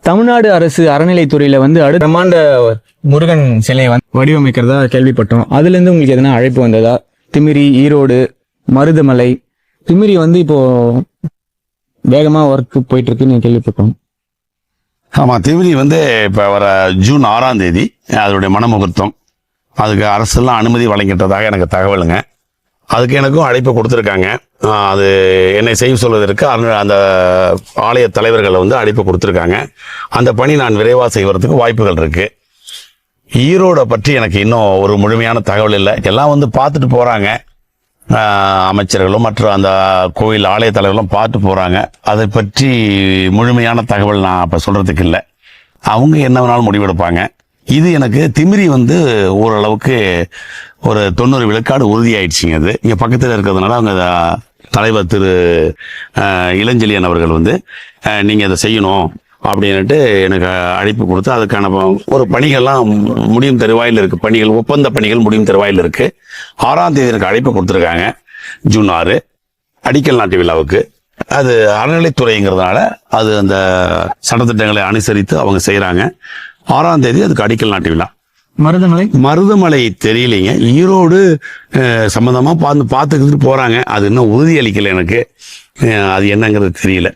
தமிழ்நாடு அரசு அறநிலைத்துறையில வந்து பிரம்மாண்ட முருகன் சிலையை வந்து வடிவமைக்கிறதா கேள்விப்பட்டோம். அதுல இருந்து உங்களுக்கு எதனா அழைப்பு வந்ததா? திமிரி, ஈரோடு, மருதமலை. திமிரி வந்து இப்போ வேகமா ஒர்க் போயிட்டு இருக்குன்னு கேள்விப்பட்டோம். ஆமாம், திமிரி வந்து இப்போ வர ஜூன் 6ஆம் தேதி அதனுடைய மனமுகூர்த்தம். அதுக்கு அரசெல்லாம் அனுமதி வழங்கிட்டதாக எனக்கு தகவலுங்க. அதுக்கு எனக்கும் அழைப்பு கொடுத்துருக்காங்க. அது என்னை செய்ய சொல்வதற்கு அந்த ஆலய தலைவர்களை வந்து அழைப்பு கொடுத்துருக்காங்க. அந்த பணி நான் விரைவாக செய்வதற்கு வாய்ப்புகள் இருக்குது. ஈரோடை பற்றி எனக்கு இன்னும் ஒரு முழுமையான தகவல் இல்லை. எல்லாம் வந்து பார்த்துட்டு போகிறாங்க, அமைச்சர்களும் மற்ற அந்த கோயில் ஆலய தலைவர்களும் பார்த்து போகிறாங்க. அதை பற்றி முழுமையான தகவல் நான் இப்போ சொல்கிறதுக்கு இல்லை. அவங்க என்ன வேணாலும் முடிவெடுப்பாங்க. இது எனக்கு திமிரி வந்து ஓரளவுக்கு ஒரு 90 விழுக்காடு உறுதியாயிடுச்சுங்க. அது இங்கே பக்கத்தில் இருக்கிறதுனால அவங்க தலைவர் திரு இளஞ்செழியன் அவர்கள் வந்து நீங்கள் இதை செய்யணும் அப்படின்ட்டு எனக்கு அழைப்பு கொடுத்து அதுக்கான ஒரு பணிகள்லாம் முடியும் தருவாயில் இருக்குது. பணிகள், ஒப்பந்த பணிகள் முடியும் தருவாயில் இருக்குது. 6ஆம் தேதி எனக்கு அழைப்பு கொடுத்துருக்காங்க. ஜூன் 6 அடிக்கல் நாட்டு விழாவுக்கு. அது அறநிலைத்துறைங்கிறதுனால அது அந்த சட்டத்திட்டங்களை அனுசரித்து அவங்க செய்கிறாங்க. 6ஆம் தேதி அதுக்கு அடிக்கல் நாட்டு விழா. மருதமலை தெரியலைங்க. ஈரோடு சம்பந்தமா பார்த்துக்கிட்டு போறாங்க. அது இன்னும் உறுதி அளிக்கல எனக்கு. அது என்னங்கிறது தெரியல.